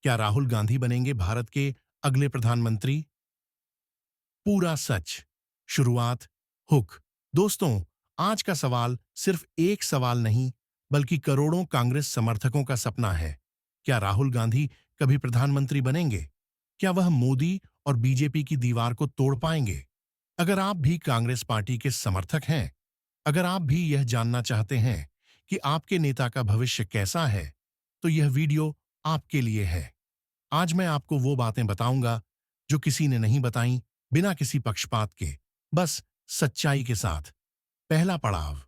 क्या राहुल गांधी बनेंगे भारत के अगले प्रधानमंत्री? पूरा सच। शुरुआत। हुक। दोस्तों, आज का सवाल सिर्फ एक सवाल नहीं, बल्कि करोड़ों कांग्रेस समर्थकों का सपना है। क्या राहुल गांधी कभी प्रधानमंत्री बनेंगे? क्या वह मोदी और बीजेपी की दीवार को तोड़ पाएंगे? अगर आप भी कांग्रेस पार्टी के समर्थक हैं, अगर आप भी यह जानना चाहते हैं कि आपके नेता का भविष्य कैसा है, तो यह वीडियो आपके लिए है। आज मैं आपको वो बातें बताऊंगा जो किसी ने नहीं बताई, बिना किसी पक्षपात के, बस सच्चाई के साथ। पहला पड़ाव।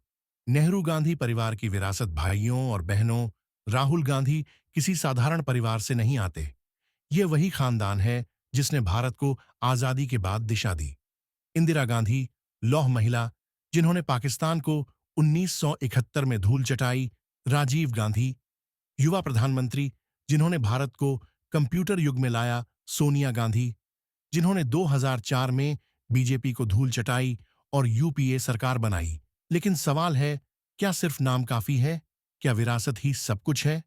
नेहरू गांधी परिवार की विरासत। भाइयों और बहनों, राहुल गांधी किसी साधारण परिवार से नहीं आते। ये वही खानदान है जिसने भारत को आजादी के बाद दिशा दी। इंदिरा गांधी, लौह महिला, जिन्होंने पाकिस्तान को 1971 में धूल चटाई। राजीव गांधी, युवा प्रधानमंत्री, जिन्होंने भारत को कंप्यूटर युग में लाया। सोनिया गांधी, जिन्होंने 2004 में बीजेपी को धूल चटाई और यूपीए सरकार बनाई। लेकिन सवाल है, क्या सिर्फ नाम काफी है? क्या विरासत ही सब कुछ है?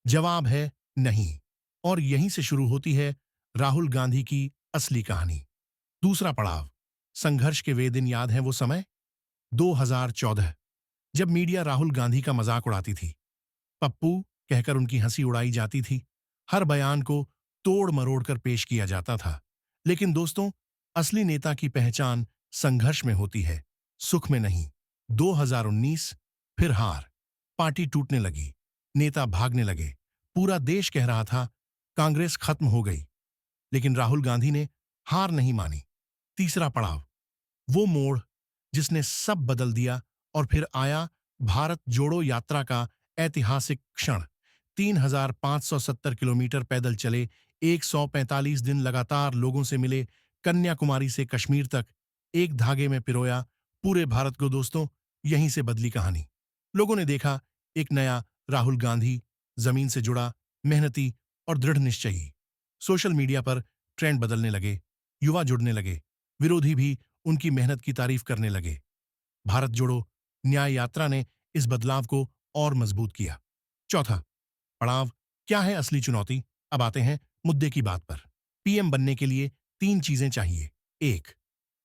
जवाब है नहीं। और यहीं से शुरू होती है राहुल गांधी की असली कहानी। दूसरा पड़ाव। संघर्ष के वे दिन याद है वो समय? 2014, जब मीडिया राहुल गांधी का मजाक उड़ाती थी, पप्पू कहकर उनकी हंसी उड़ाई जाती थी, हर बयान को तोड़ मरोड़ कर पेश किया जाता था। लेकिन दोस्तों, असली नेता की पहचान संघर्ष में होती है, सुख में नहीं। 2019, फिर हार। पार्टी टूटने लगी, नेता भागने लगे, पूरा देश कह रहा था कांग्रेस खत्म हो गई। लेकिन राहुल गांधी ने हार नहीं मानी। तीसरा पड़ाव, वो मोड़ जिसने सब बदल दिया। और फिर आया भारत जोड़ो यात्रा का ऐतिहासिक क्षण। 3,570 किलोमीटर पैदल चले, 145 दिन लगातार लोगों से मिले, कन्याकुमारी से कश्मीर तक एक धागे में पिरोया पूरे भारत को। दोस्तों, यहीं से बदली कहानी। लोगों ने देखा एक नया राहुल गांधी, जमीन से जुड़ा, मेहनती और दृढ़ निश्चयी। सोशल मीडिया पर ट्रेंड बदलने लगे, युवा जुड़ने लगे, विरोधी भी उनकी मेहनत की तारीफ करने लगे। भारत जोड़ो न्याय यात्रा ने इस बदलाव को और मजबूत किया। चौथा पड़ाव, क्या है असली चुनौती? अब आते हैं मुद्दे की बात पर। पीएम बनने के लिए 3 चीजें चाहिए। 1,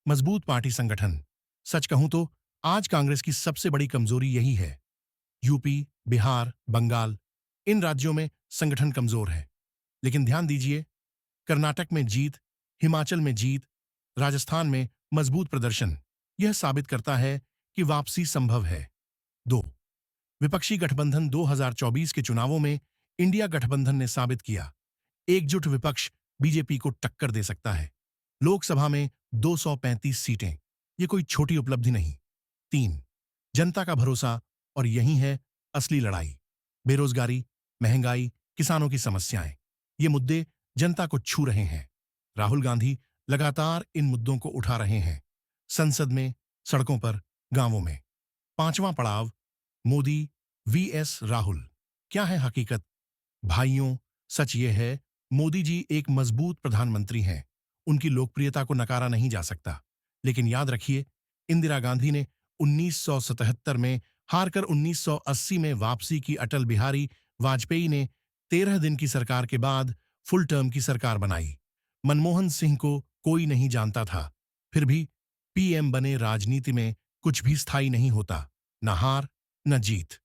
मजबूत पार्टी संगठन। सच कहूं तो आज कांग्रेस की सबसे बड़ी कमजोरी यही है। यूपी, बिहार, बंगाल, इन राज्यों में संगठन कमजोर है। लेकिन ध्यान दीजिए, कर्नाटक में जीत, हिमाचल में जीत, राजस्थान में मजबूत प्रदर्शन, यह साबित करता है कि वापसी संभव है। 2, विपक्षी गठबंधन। 2024 के चुनावों में इंडिया गठबंधन ने साबित किया, एकजुट विपक्ष बीजेपी को टक्कर दे सकता है। लोकसभा में 235 सीटें, ये कोई छोटी उपलब्धि नहीं। 3, जनता का भरोसा। और यही है असली लड़ाई। बेरोजगारी, महंगाई, किसानों की समस्याएं, ये मुद्दे जनता को छू रहे हैं। राहुल गांधी लगातार इन मुद्दों को उठा रहे हैं, संसद में, सड़कों पर, गांवों में। पांचवां पड़ाव, मोदी वीएस राहुल। क्या है हकीकत? भाइयों, सच ये है, मोदी जी एक मजबूत प्रधानमंत्री हैं। उनकी लोकप्रियता को नकारा नहीं जा सकता। लेकिन याद रखिए, इंदिरा गांधी ने 1977 में हारकर 1980 में वापसी की। अटल बिहारी वाजपेयी ने 13 दिन की सरकार के बाद फुल टर्म की सरकार बनाई। मनमोहन सिंह को कोई नहीं जानता था, फिर भी पीएम बने। राजनीति में कुछ भी स्थायी नहीं होता, न हार न जीत।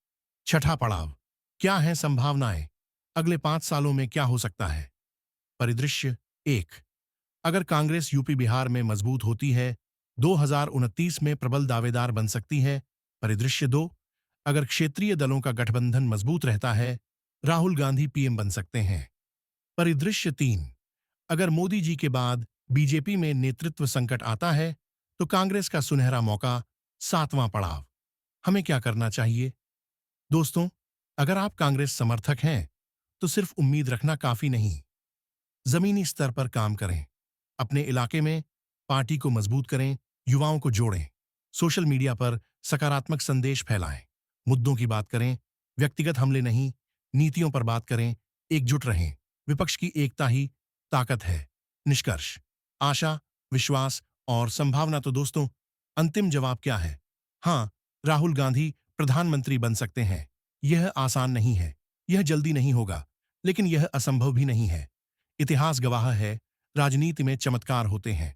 छठा पड़ाव, क्या है संभावनाएं? अगले 5 सालों में क्या हो सकता है? परिदृश्य 1, अगर कांग्रेस यूपी बिहार में मजबूत होती है, 2029 में प्रबल दावेदार बन सकती है। परिदृश्य 2, अगर क्षेत्रीय दलों का गठबंधन मजबूत रहता है, राहुल गांधी पीएम बन सकते हैं। परिदृश्य 3, अगर मोदी जी के बाद बीजेपी में नेतृत्व संकट आता है, तो कांग्रेस का सुनहरा मौका। सातवां पड़ाव, हमें क्या करना चाहिए? दोस्तों, अगर आप कांग्रेस समर्थक हैं, तो सिर्फ उम्मीद रखना काफी नहीं। जमीनी स्तर पर काम करें, अपने इलाके में पार्टी को मजबूत करें, युवाओं को जोड़ें, सोशल मीडिया पर सकारात्मक संदेश फैलाएं, मुद्दों की बात करें, व्यक्तिगत हमले नहीं, नीतियों पर बात करें, एकजुट रहें। विपक्ष की एकता ही ताकत है। निष्कर्ष, आशा, विश्वास और संभावना। तो दोस्तों, अंतिम जवाब क्या है? हाँ, राहुल गांधी प्रधानमंत्री बन सकते हैं। यह आसान नहीं है, यह जल्दी नहीं होगा, लेकिन यह असंभव भी नहीं है। इतिहास गवाह है, राजनीति में चमत्कार होते हैं।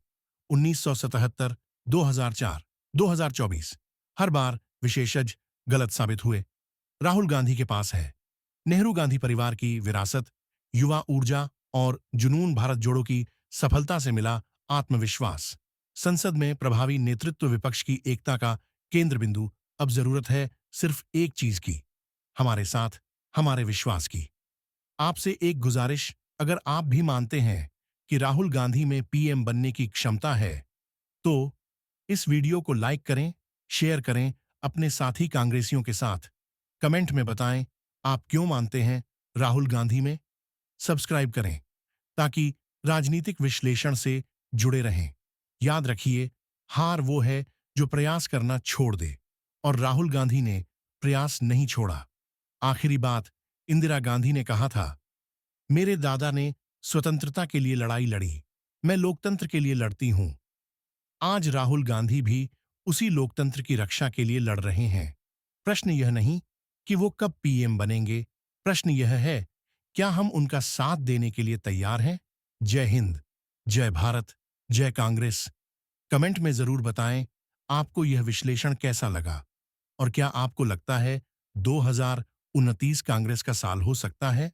1977, 2004, 2024, हर बार विशेषज्ञ गलत साबित हुए। राहुल गांधी के पास है नेहरू गांधी परिवार की विरासत, युवा ऊर्जा और जुनून, भारत जोड़ो की सफलता से मिला आत्मविश्वास। संसद में प्रभावी नेतृत्व, विपक्ष की एकता का केंद्र बिंदु। अब जरूरत है सिर्फ एक चीज की, हमारे साथ, हमारे विश्वास की। आपसे एक गुजारिश, अगर आप भी मानते हैं कि राहुल गांधी में पीएम बनने की क्षमता है, तो इस वीडियो को लाइक करें, शेयर करें अपने साथी कांग्रेसियों के साथ। कमेंट में बताएं आप क्यों मानते हैं राहुल गांधी में। सब्सक्राइब करें ताकि राजनीतिक विश्लेषण से जुड़े रहें। याद रखिए, हार वो है जो प्रयास करना छोड़ दे, और राहुल गांधी ने प्रयास नहीं छोड़ा। आखिरी बात, इंदिरा गांधी ने कहा था, मेरे दादा ने स्वतंत्रता के लिए लड़ाई लड़ी, मैं लोकतंत्र के लिए लड़ती हूं। आज राहुल गांधी भी उसी लोकतंत्र की रक्षा के लिए लड़ रहे हैं। प्रश्न यह नहीं कि वो कब पीएम बनेंगे, प्रश्न यह है, क्या हम उनका साथ देने के लिए तैयार हैं। जय हिंद, जय भारत, जय कांग्रेस। कमेंट में जरूर बताएं आपको यह विश्लेषण कैसा लगा, और क्या आपको लगता है 2029 कांग्रेस का साल हो सकता है।